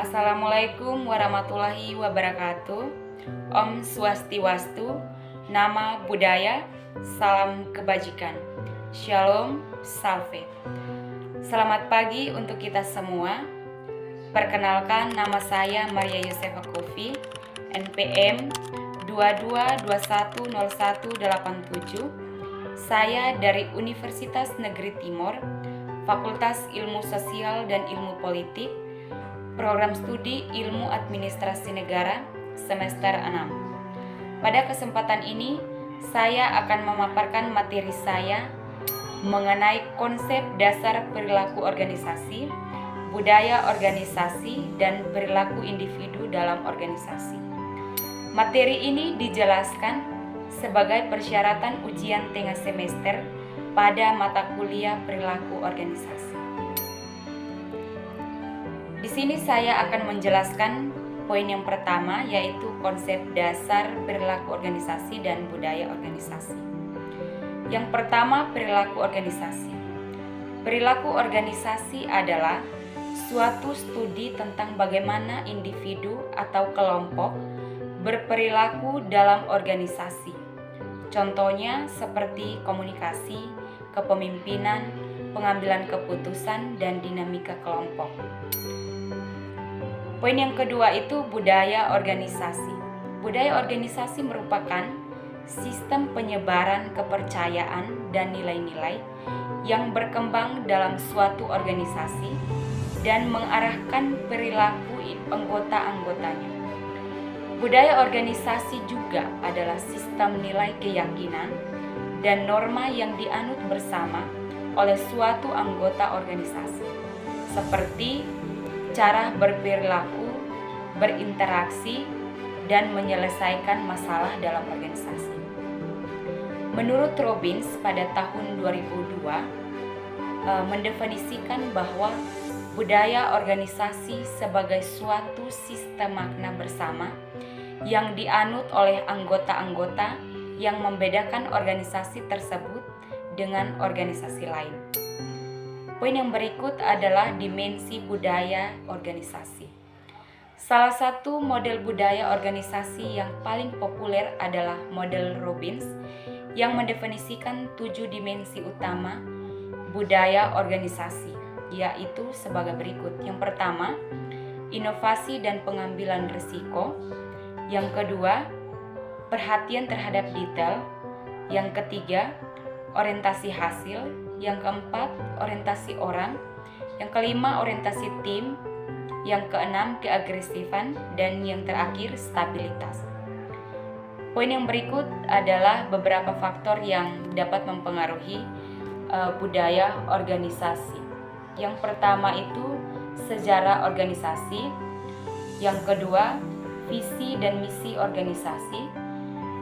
Assalamualaikum warahmatullahi wabarakatuh. Om Swastiwastu, nama budaya, salam kebajikan. Shalom, salve. Selamat pagi untuk kita semua. Perkenalkan, nama saya Maria Yosefa Kofi, NPM 22210187. Saya dari Universitas Negeri Timur, Fakultas Ilmu Sosial dan Ilmu Politik, Program Studi Ilmu Administrasi Negara, semester 6. Pada kesempatan ini, saya akan memaparkan materi saya mengenai konsep dasar perilaku organisasi, budaya organisasi, dan perilaku individu dalam organisasi. Materi ini dijelaskan sebagai persyaratan ujian tengah semester pada mata kuliah perilaku organisasi. Di sini saya akan menjelaskan poin yang pertama, yaitu konsep dasar perilaku organisasi dan budaya organisasi. Yang pertama, perilaku organisasi. Perilaku organisasi adalah suatu studi tentang bagaimana individu atau kelompok berperilaku dalam organisasi. Contohnya seperti komunikasi, kepemimpinan, pengambilan keputusan, dan dinamika kelompok. Poin yang kedua itu budaya organisasi. Budaya organisasi merupakan sistem penyebaran kepercayaan dan nilai-nilai yang berkembang dalam suatu organisasi dan mengarahkan perilaku anggota-anggotanya. Budaya organisasi juga adalah sistem nilai keyakinan dan norma yang dianut bersama oleh suatu anggota organisasi, seperti cara berperilaku, berinteraksi, dan menyelesaikan masalah dalam organisasi. Menurut Robbins pada tahun 2002 mendefinisikan bahwa budaya organisasi sebagai suatu sistem makna bersama yang dianut oleh anggota-anggota yang membedakan organisasi tersebut dengan organisasi lain. Poin yang berikut adalah dimensi budaya organisasi. Salah satu model budaya organisasi yang paling populer adalah model Robbins yang mendefinisikan 7 dimensi utama budaya organisasi, yaitu sebagai berikut. Yang pertama, inovasi dan pengambilan risiko. Yang kedua, perhatian terhadap detail. Yang ketiga, orientasi hasil. Yang keempat, orientasi orang. Yang kelima, orientasi tim. Yang keenam, keagresifan. Dan yang terakhir, stabilitas. Poin yang berikut adalah beberapa faktor yang dapat mempengaruhi budaya organisasi. Yang pertama itu sejarah organisasi. Yang kedua, visi dan misi organisasi.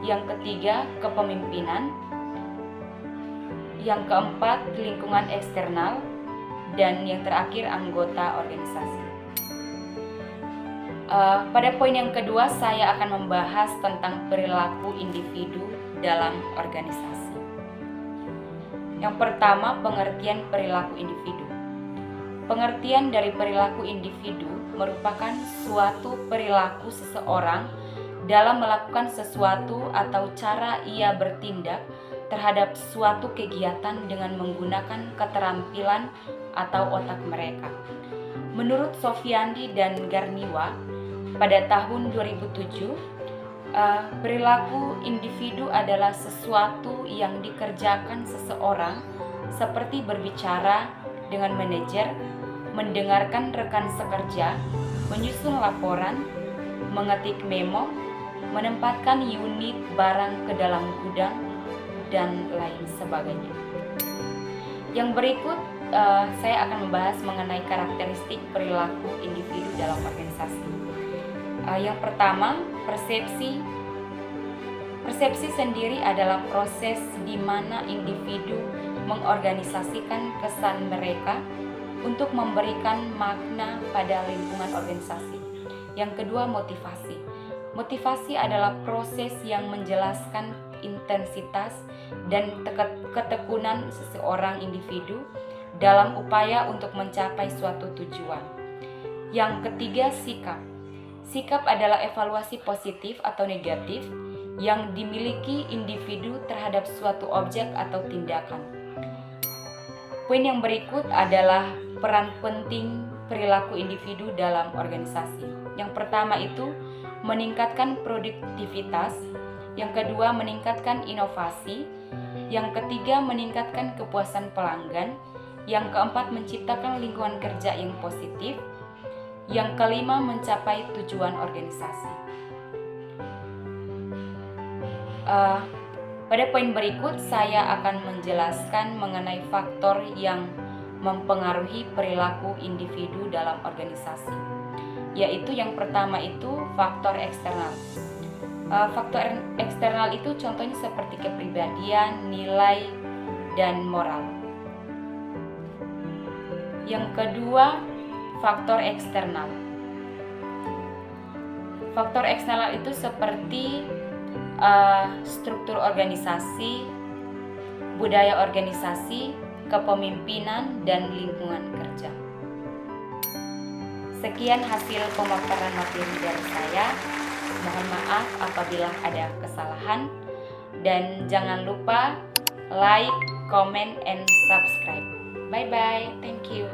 Yang ketiga, kepemimpinan. Yang keempat, lingkungan eksternal. Dan yang terakhir, anggota organisasi. Pada poin yang kedua, saya akan membahas tentang perilaku individu dalam organisasi. Yang pertama, pengertian perilaku individu. Pengertian dari perilaku individu merupakan suatu perilaku seseorang dalam melakukan sesuatu atau cara ia bertindak terhadap suatu kegiatan dengan menggunakan keterampilan atau otak mereka. Menurut Sofiandi dan Garniwa pada tahun 2007, perilaku individu adalah sesuatu yang dikerjakan seseorang seperti berbicara dengan manajer, mendengarkan rekan sekerja, menyusun laporan, mengetik memo, menempatkan unit barang ke dalam gudang, dan lain sebagainya. Yang berikut saya akan membahas mengenai karakteristik perilaku individu dalam organisasi. Yang pertama, persepsi. Persepsi sendiri adalah proses di mana individu mengorganisasikan kesan mereka untuk memberikan makna pada lingkungan organisasi. Yang kedua, motivasi. Motivasi adalah proses yang menjelaskan intensitas dan ketekunan seseorang individu dalam upaya untuk mencapai suatu tujuan. Yang ketiga, sikap. Sikap adalah evaluasi positif atau negatif yang dimiliki individu terhadap suatu objek atau tindakan. Poin yang berikut adalah peran penting perilaku individu dalam organisasi. Yang pertama itu meningkatkan produktivitas, yang kedua meningkatkan inovasi, yang ketiga meningkatkan kepuasan pelanggan, yang keempat menciptakan lingkungan kerja yang positif, yang kelima mencapai tujuan organisasi. Pada poin berikut saya akan menjelaskan mengenai faktor yang mempengaruhi perilaku individu dalam organisasi, yaitu yang pertama itu faktor eksternal. Faktor eksternal itu contohnya seperti kepribadian, nilai, dan moral. Yang kedua, faktor eksternal. Faktor eksternal itu seperti struktur organisasi, budaya organisasi, kepemimpinan, dan lingkungan kerja. Sekian hasil pemaparan materi dari saya. Mohon maaf apabila ada kesalahan, dan jangan lupa like, comment, and subscribe. Bye bye. Thank you.